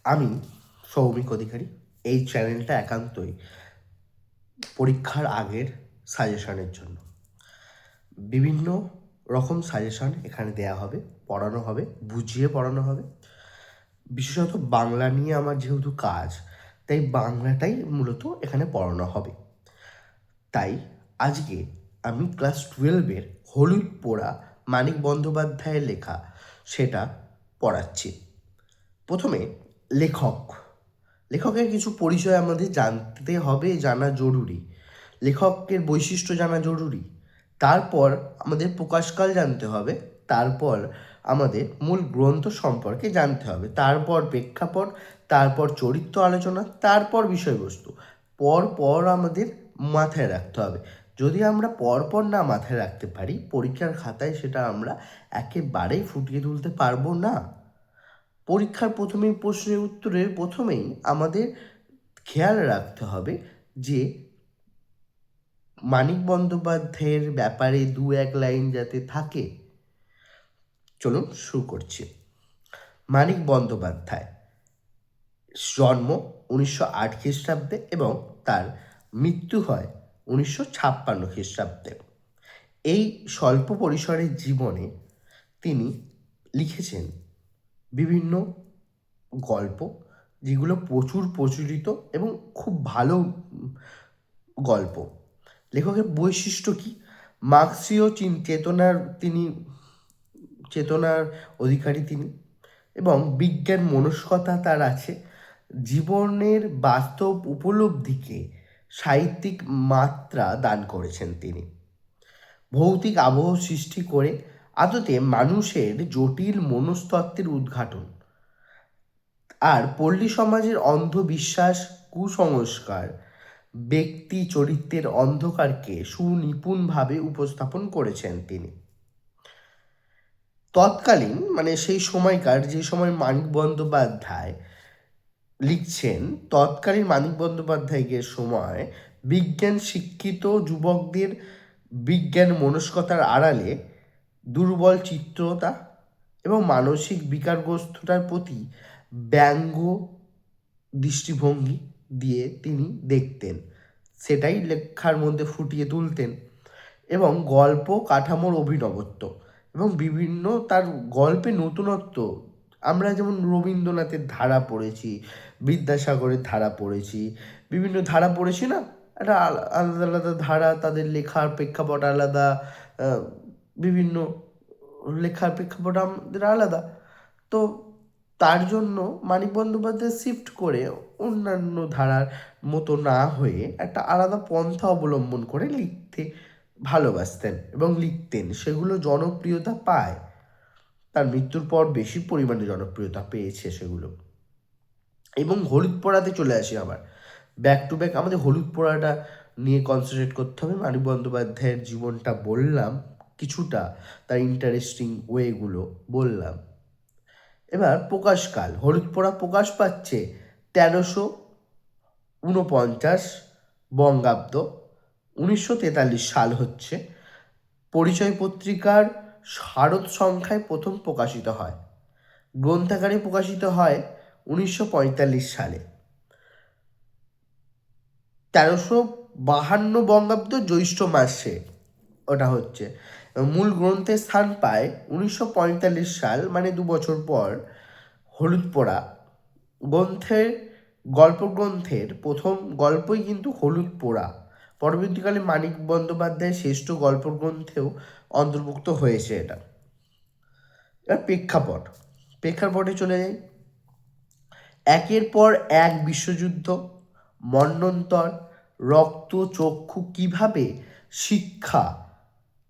আমি সৌমিক অধিকারী। এই চ্যানেলটা একান্তই পরীক্ষার আগের সাজেশনের জন্য। বিভিন্ন রকম সাজেশন এখানে দেয়া হবে, পড়ানো হবে, বুঝিয়ে পড়ানো হবে। বিশেষত বাংলা নিয়ে আমার যেহেতু কাজ, তাই বাংলাটাই মূলত এখানে পড়ানো হবে। তাই আজকে আমি ক্লাস 12-এর হলুদ পোড়া মানিক বন্দ্যোপাধ্যায়ের লেখা সেটা পড়াচ্ছি। প্রথমে লেখকের কিছু পরিচয় আমাদের জানতে হবে, জানা জরুরি। লেখকের বৈশিষ্ট্য জানা জরুরি। তারপর আমাদের প্রকাশকাল জানতে হবে। তারপর আমাদের মূল গ্রন্থ সম্পর্কে জানতে হবে। তারপর প্রেক্ষাপট, তারপর চরিত্র আলোচনা, তারপর বিষয়বস্তু। পর আমাদের মাথায় রাখতে হবে। যদি আমরা পর না মাথায় রাখতে পারি, পরীক্ষার খাতায় সেটা আমরা একেবারেই ফুটিয়ে তুলতে পারবো না। পরীক্ষার প্রশ্নের উত্তরের প্রথমেই আমাদের খেয়াল রাখতে হবে যে মানিক বন্দ্যোপাধ্যায়ের ব্যাপারে 2-1 লাইন যাতে থাকে। চলুন শুরু করছি। মানিক বন্দ্যোপাধ্যায় জন্ম 1908 খ্রিস্টাব্দে এবং তার মৃত্যু হয় 1956 খ্রিস্টাব্দে। এই স্বল্প পরিসরের জীবনে তিনি লিখেছেন বিভিন্ন গল্প, যেগুলো প্রচুর প্রচলিত এবং খুব ভালো গল্প। লেখকের বৈশিষ্ট্য কী? মার্ক্সীয় চেতনার অধিকারী তিনি, এবং বিজ্ঞান মনস্কতা তার আছে। জীবনের বাস্তব উপলব্ধিকে সাহিত্যিক মাত্রা দান করেছেন তিনি। ভৌতিক আবহ সৃষ্টি করে আদতে মানুষের জটিল মনস্তত্ত্বের উদ্ঘাটন আর পল্লী সমাজের অন্ধবিশ্বাস, কুসংস্কার, ব্যক্তি চরিত্রের অন্ধকারকে সুনিপুণভাবে উপস্থাপন করেছেন তিনি। তৎকালীন সেই সময়কার, যে সময় মানিক বন্দ্যোপাধ্যায় লিখছেন, তৎকালীন মানিক বন্দ্যোপাধ্যায়ের সময় বিজ্ঞান শিক্ষিত যুবকদের বিজ্ঞান মনস্কতার আড়ালে দুর্বল চিত্রতা এবং মানসিক বিকারগ্রস্ততার প্রতি ব্যঙ্গ দৃষ্টিভঙ্গি দিয়ে তিনি দেখতেন, সেটাই লেখার মধ্যে ফুটিয়ে তুলতেন। এবং গল্প কাঠামোর অভিনবত্ব এবং বিভিন্ন তার গল্পে নতুনত্ব। আমরা যেমন রবীন্দ্রনাথের ধারা পড়েছি, বিদ্যাসাগরের ধারা পড়েছি, বিভিন্ন ধারা পড়েছি না, একটা আলাদা আলাদা ধারা, তাদের লেখার প্রেক্ষাপট আলাদা, বিভিন্ন লেখার প্রেক্ষাপট আমাদের আলাদা। তো তার জন্য মানিক বন্দ্যোপাধ্যায় শিফট করে অন্যান্য ধারার মতো না হয়ে একটা আলাদা পন্থা অবলম্বন করে লিখতে ভালোবাসতেন এবং লিখতেন। সেগুলো জনপ্রিয়তা পায়, তার মৃত্যুর পর বেশি পরিমাণে জনপ্রিয়তা পেয়েছে সেগুলো। এবং হলুদ পোড়াতে চলে আসি আবার, ব্যাক টু ব্যাক আমাদের হলুদ পোড়াটা নিয়ে কনসেন্ট্রেট করতে হবে। মানিক বন্দ্যোপাধ্যায়ের জীবনটা বললাম, কিছুটা তার ইন্টারেস্টিং ওয়েগুলো বললাম। এবার প্রকাশকাল, হলুদ পোড়া প্রকাশ পাচ্ছে 1349 বঙ্গাব্দ, 1943 সাল হচ্ছে। পরিচয় পত্রিকার শারদ সংখ্যায় প্রথম প্রকাশিত হয়। গ্রন্থাগারে প্রকাশিত হয় 1945 সালে। 1352 বঙ্গাব্দ জ্যৈষ্ঠ মাসে ওটা হচ্ছে। মূল গ্রন্থের স্থান পায় 1945 সাল, 2 বছর পর। হলুদ পোড়া গল্পগ্রন্থের প্রথম গল্পই কিন্তু হলুদ পোড়া। পরবর্তীকালে মানিক বন্দ্যোপাধ্যায়ের শ্রেষ্ঠ গল্পগ্রন্থেও অন্তর্ভুক্ত হয়েছে এটা। এবার প্রেক্ষাপটে চলে যাই। একের পর এক বিশ্বযুদ্ধ, মন্বন্তর, রক্তচক্ষু কিভাবে শিক্ষা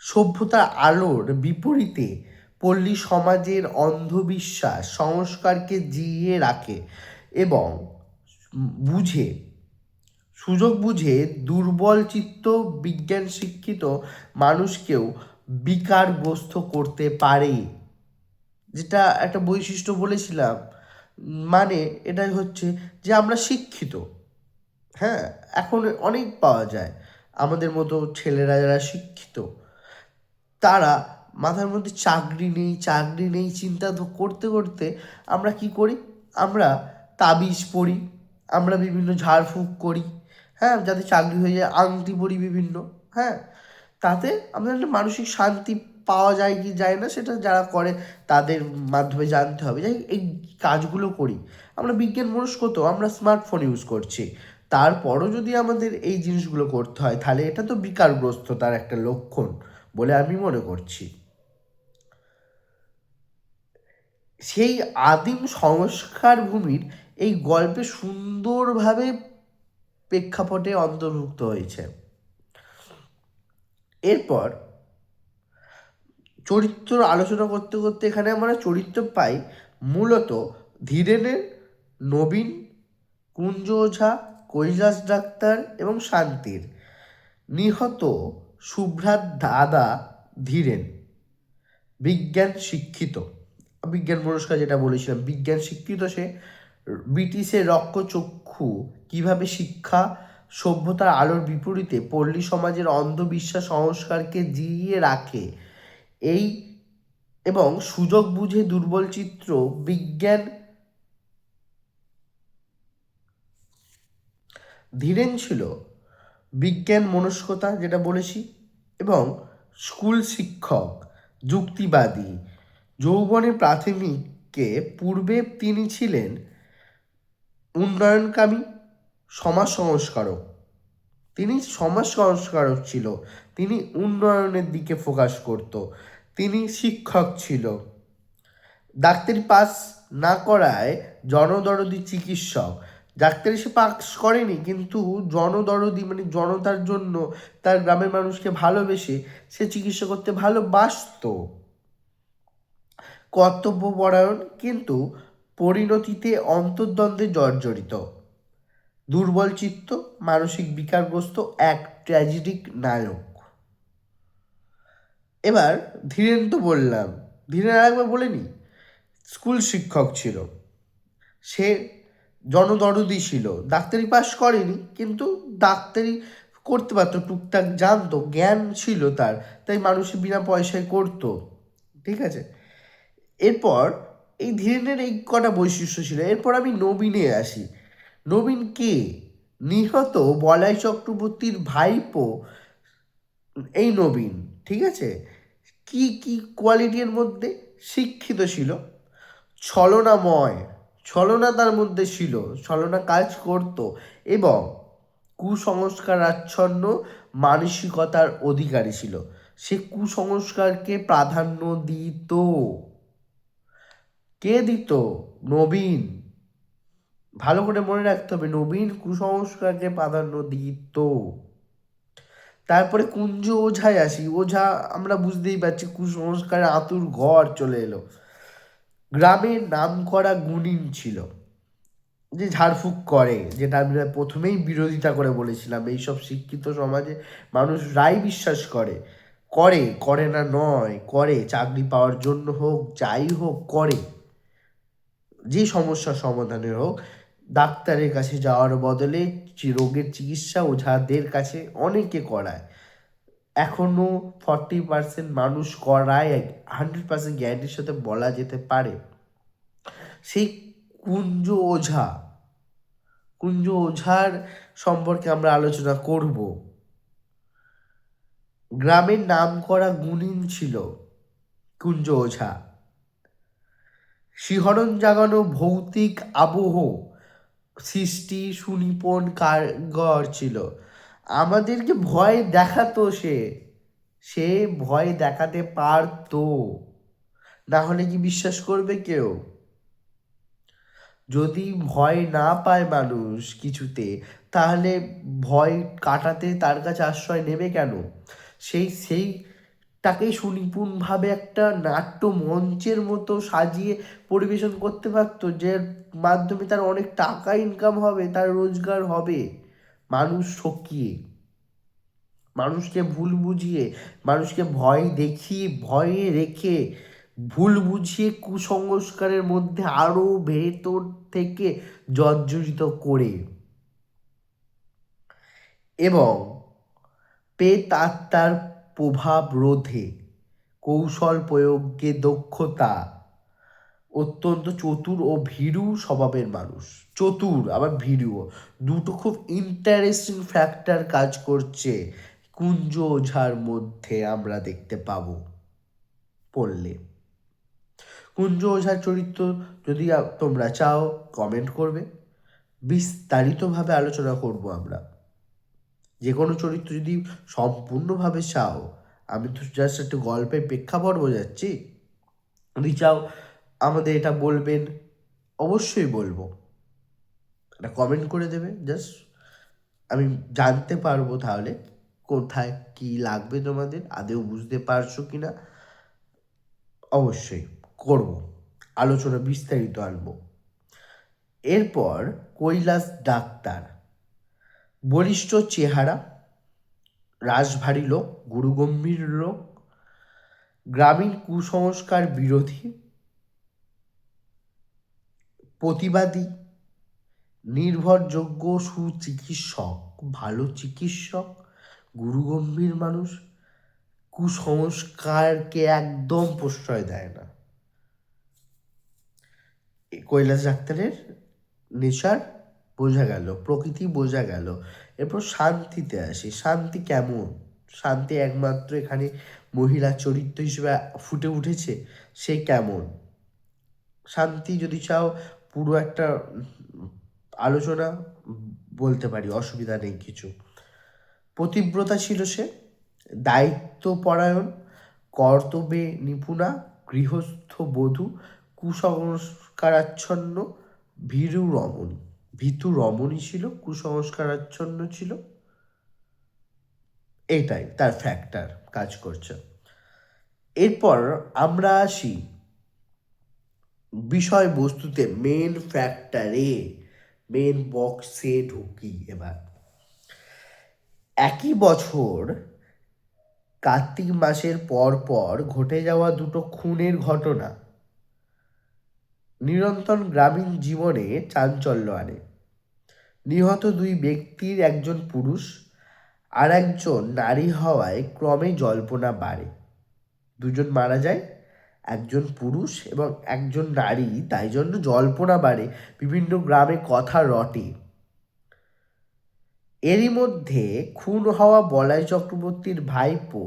সভ্যতার আলোর বিপরীতে পল্লী সমাজের অন্ধবিশ্বাস সংস্কারকে জিইয়ে রাখে এবং সুযোগ বুঝে দুর্বল চিত্ত বিজ্ঞান শিক্ষিত মানুষকেও বিকারগ্রস্ত করতে পারে। যেটা একটা বৈশিষ্ট্য বলেছিলাম, এটাই হচ্ছে যে আমরা শিক্ষিত, হ্যাঁ, এখন অনেক পাওয়া যায় আমাদের মতো ছেলেরা যারা শিক্ষিত, তারা মাথার মধ্যে চাকরি নেই চিন্তা করতে করতে আমরা কি করি, আমরা তাবিজ পড়ি, আমরা বিভিন্ন ঝাড়ফুঁক করি, হ্যাঁ, যাতে চাকরি হয়ে যায়, আংটি পড়ি বিভিন্ন, হ্যাঁ, তাতে আমাদের একটা মানসিক শান্তি পাওয়া যায় কি যায় না সেটা যারা করে তাদের মাধ্যমে জানতে হবে। যাই এই কাজগুলো করি, আমরা বিজ্ঞান মনস্ক, তো আমরা স্মার্টফোন ইউজ করছি, তারপরও যদি আমাদের এই জিনিসগুলো করতে হয় তাহলে এটা তো বিকারগ্রস্ততার একটা লক্ষণ বলে আমি মনে করছি। সেই আদিম সংস্কার ভূমির এই গল্পে সুন্দরভাবে প্রেক্ষাপটে অন্তর্ভুক্ত হয়েছে। এরপর চরিত্র আলোচনা করতে করতে এখানে আমরা চরিত্র পাই মূলত ধীরেনের, নবীন, কুঞ্জ ওঝা, কৈলাস ডাক্তার এবং শান্তির। নিহত শুভ্রার দাদা ধীরেন বিজ্ঞান শিক্ষিত, বিজ্ঞান পুরস্কার যেটা বলেছিলাম, বিজ্ঞান শিক্ষিত সে। ব্রিটিশের রক্তচক্ষু কিভাবে শিক্ষা সভ্যতার আলোর বিপরীতে পল্লী সমাজের অন্ধবিশ্বাস সংস্কারকে জিইয়ে রাখে, এই এবং সুযোগ বুঝে দুর্বল চিত্র বিজ্ঞান। ধীরেন ছিল বিজ্ঞান মনস্কতা যেটা বলেছি, এবং স্কুল শিক্ষক, যুক্তিবাদী, যৌবনে প্রাথমিককে পূর্বে তিনি ছিলেন উন্নয়নকামী সমাজ সংস্কারক। তিনি সমাজ সংস্কারক ছিল, তিনি উন্নয়নের দিকে ফোকাস করত। তিনি শিক্ষক ছিল, ডাক্তারি পাস না করায় জনদরদি চিকিৎসক। ডাক্তারি সে পাস করেনি কিন্তু জনদরদি মানে জনতার জন্য, তার গ্রামের মানুষকে ভালোবেসে সে চিকিৎসা করতে ভালোবাসত। কর্তব্যপরায়ণ কিন্তু পরিণতিতে অন্তর্দ্বন্দ্বে জর্জরিত, দুর্বল চিত্ত, মানসিক বিকারগ্রস্ত এক ট্র্যাজেডিক নায়ক। এবার ধীরেন তো বললাম, ধীরেন আরেকবার বলে নি, স্কুল শিক্ষক ছিল, সে জনদরদি ছিল, ডাক্তারি পাস করেনি কিন্তু ডাক্তারি করতে পারতো, টুকটাক জানতো, জ্ঞান ছিল তার, তাই মানুষের বিনা পয়সায় করতো, ঠিক আছে। এরপর এই ধীরেনের এই কটা বৈশিষ্ট্য ছিল। এরপর আমি নবীনে আসি। নবীন কে? নিহত বলাই চক্রবর্তীর ভাইপো এই নবীন, ঠিক আছে। কি কি কোয়ালিটির মধ্যে? শিক্ষিত ছিল, ছলনাময়, ছলনা তার মধ্যে ছিল, ছলনা কাজ করত, এবং কুসংস্কার আচ্ছন্ন মানসিকতার অধিকারী ছিল। সে কুসংস্কারকে প্রাধান্য দিত। কে দিত? নবীন। ভালো করে মনে রাখতে হবে, নবীন কুসংস্কারকে প্রাধান্য দিত। তারপরে কুঞ্জ ওঝায় আসি। ওঝা আমরা বুঝতেই পারছি কুসংস্কারের আতুর ঘর চলে এলো। গ্রামের নামকরা গুণিন ছিল, যে ঝাড়ফুঁক করে, যেটা আমি প্রথমেই বিরোধিতা করে বলেছিলাম, এইসব শিক্ষিত সমাজে মানুষ রায় বিশ্বাস করে, করে করে না নয়, করে, চাকরি পাওয়ার জন্য হোক, যাই হোক করে, যে সমস্যার সমাধানের হোক, ডাক্তারের কাছে যাওয়ার বদলে রোগের চিকিৎসা ওঝাদের কাছে অনেকে করায়। এখনও 40% মানুষ করায়, 100% গ্যারান্টির সাথে বলা যেতে পারে। সেই কুঞ্জ ওঝা, কুঞ্জ ওঝার সম্পর্কে আমরা আলোচনা করব। গ্রামের নামকরা গুণিন ছিল কুঞ্জ ওঝা। শিহরণ জাগানো ভৌতিক আবহ সৃষ্টি সুনিপুণ কারিগর ছিল। আমাদেরকে ভয় দেখাতো সে, সে ভয় দেখাতে পারতো, না হলে কি বিশ্বাস করবে কেউ? যদি ভয় না পায় মানুষ কিছুতে, তাহলে ভয় কাটাতে তার কাছে আশ্রয় নেবে কেন? সেইটাকেই সুনিপুণভাবে একটা নাট্য মঞ্চের মতো সাজিয়ে পরিবেশন করতে পারতো, যে মাধ্যমে তার অনেক টাকা ইনকাম হবে, তার রোজগার হবে। মানুষ ঠকিয়ে, মানুষকে ভুল বুঝিয়ে, মানুষকে ভয় দেখিয়ে, ভয়ে রেখে, ভুল বুঝিয়ে কুসংস্কারের মধ্যে আরো ভেতর থেকে জর্জরিত করে, এবং প্রেতাত্মার প্রভাব রোধে কৌশল প্রয়োগে দক্ষতা অত্যন্ত চতুর ও ভীরু স্বভাবের মানুষ। চতুর আবার ভীরুও, দুটো খুব ইন্টারেস্টিং ফ্যাক্টর কাজ করছে কুঞ্জ ওঝার মধ্যে, আমরা দেখতে পাবো পড়লে। কুঞ্জ ওঝার চরিত্র যদি তোমরা চাও কমেন্ট করবে, বিস্তারিতভাবে আলোচনা করব আমরা। যে কোনো চরিত্র যদি সম্পূর্ণভাবে চাও, আমি তো জাস্ট একটা গল্পের প্রেক্ষাপট বোঝাচ্ছি, যদি চাও আমাদের এটা বলবেন, অবশ্যই বলবো, এটা কমেন্ট করে দেবে, জাস্ট আমি জানতে পারবো তাহলে কোথায় কি লাগবে, তোমাদের আদেও বুঝতে পারছো কিনা। অবশ্যই করব, আলোচনা বিস্তারিত আনবো। এরপর কৈলাস ডাক্তার, বলিষ্ঠ চেহারা, রাশভারী লোক, গুরুগম্ভীর লোক, গ্রামীণ কুসংস্কার বিরোধী, প্রতিবাদী, নির্ভরযোগ্য সুচিকিৎসক, ভালো চিকিৎসক, গুরুগম্ভীর মানুষ, কুসংস্কারকে একদম প্রশ্রয় দেয় না। কৈলাস ডাক্তারের নেচার বোঝা গেল, প্রকৃতি বোঝা গেল। এরপর শান্তিতে আসি। শান্তি কেমন? শান্তি একমাত্র এখানে মহিলা চরিত্র হিসেবে ফুটে উঠেছে। সে কেমন? শান্তি যদি চাও পুরো একটা আলোচনা বলতে পারি, অসুবিধা নেই কিছু। পতিব্রতা ছিল সে, দায়িত্বপরায়ণ, কর্তব্যে নিপুণা, গৃহস্থ বধূ, কুসংস্কারাচ্ছন্ন, ভীতু রমণী ছিল, কুসংস্কারাচ্ছন্ন ছিল। এটাই তার ফ্যাক্টর কাজ করছে। এরপর আমরা আসি বিষয়বস্তুতে, মেন ফ্যাক্টরে, মেন বক্সে ঢুকি এবার। একই বছর কার্তিক মাসের পর পর ঘটে যাওয়া দুটো খুনের ঘটনা নিরন্তর গ্রামীণ জীবনে চাঞ্চল্য আনে। নিহত দুই ব্যক্তির একজন পুরুষ আর একজন নারী হওয়ায় ক্রমে জল্পনা বাড়ে। দুজন মারা যায়, একজন পুরুষ এবং একজন নারী, তাই জন্য জল্পনা বাড়ে, বিভিন্ন গ্রামে কথা রটে। এরই মধ্যে খুন হওয়া বলাই চক্রবর্তীর ভাইপো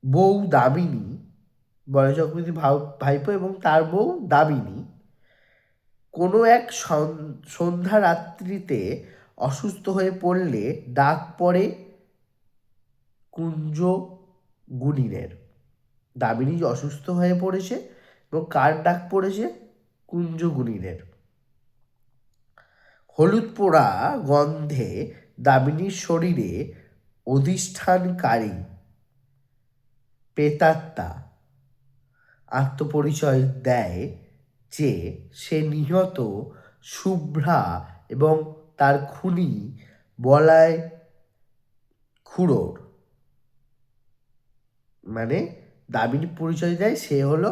বউ দামিনী, বলাই চক্রবর্তীর ভাইপো এবং তার বউ দামিনী কোনো এক সন্ধ্যা রাত্রিতে অসুস্থ হয়ে পড়লে ডাক পড়ে কুঞ্জ গুণিনের। দামিনী অসুস্থ হয়ে পড়েছে এবং কার ডাক পড়েছে? কুঞ্জ গুণিনের। হলুদ পোড়া গন্ধে দামিনীর শরীরে অধিষ্ঠানকারী প্রেতাত্মা আত্মপরিচয় দেয় যে সে নিহত শুভ্রা এবং তার খুনি বলাই খুড়োর, মানে দামিনী পরিচয় দেয় সে হলো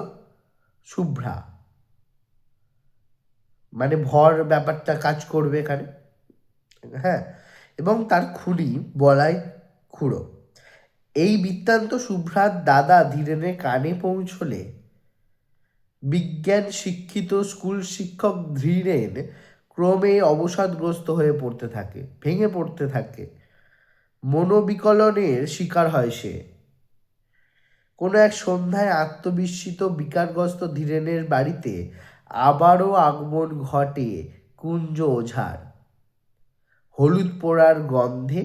শুভ্রা, মানে ভর ব্যাপারটা কাজ করবে এখানে, হ্যাঁ, এবং তার খুনি বলাই খুড়ো। এই বৃত্তান্ত শুভ্রার দাদা ধীরেনের কানে পৌঁছলে বিজ্ঞান শিক্ষিত স্কুল শিক্ষক ধীরেন ক্রমে অবসাদগ্রস্ত হয়ে পড়তে থাকে, ভেঙে পড়তে থাকে, মনোবিকলনের শিকার হয় সে। কোনো এক সন্ধ্যায় আত্মবিস্মিত বিকারগ্রস্ত ধীরেনের বাড়িতে আবারও আগমন ঘটে কুঞ্জ ওঝার। হলুদ পোড়ার গন্ধে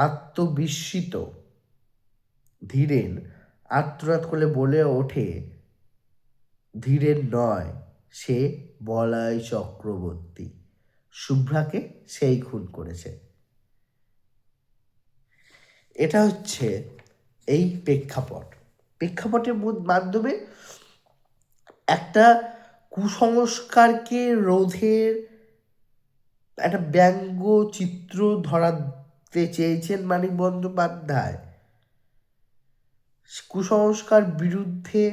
আত্মবিস্মিত ধীরেন আত্মনাদ করে বলে ওঠে, ধীরেন নয়, সে বলাই চক্রবর্তী, শুভ্রাকে সেই খুন করেছে। এটা হচ্ছে এই প্রেক্ষাপটের মাধ্যমে একটা কুসংস্কারকে রোধের একটা ব্যঙ্গ চিত্র ধরাতে চেয়েছেন মানিক বন্দ্যোপাধ্যায়। কুসংস্কার বিরুদ্ধে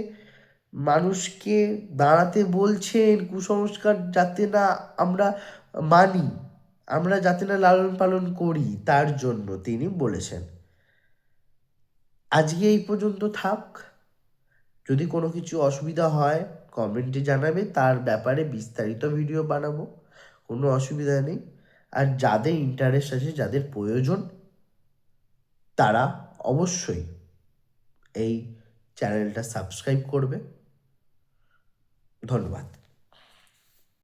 মানুষকে দাঁড়াতে বলছেন, কুসংস্কার যাতে না আমরা মানি, আমরা যাতে না লালন পালন করি, তার জন্য তিনি বলেছেন। আজকে এই পর্যন্ত থাক। যদি কোনো কিছু অসুবিধা হয় কমেন্টে জানাবে, তার ব্যাপারে বিস্তারিত ভিডিও বানাবো, কোনো অসুবিধা নেই। আর যাদের ইন্টারেস্ট আছে, যাদের প্রয়োজন, তারা অবশ্যই এই চ্যানেলটা সাবস্ক্রাইব করবে। ধন্যবাদ।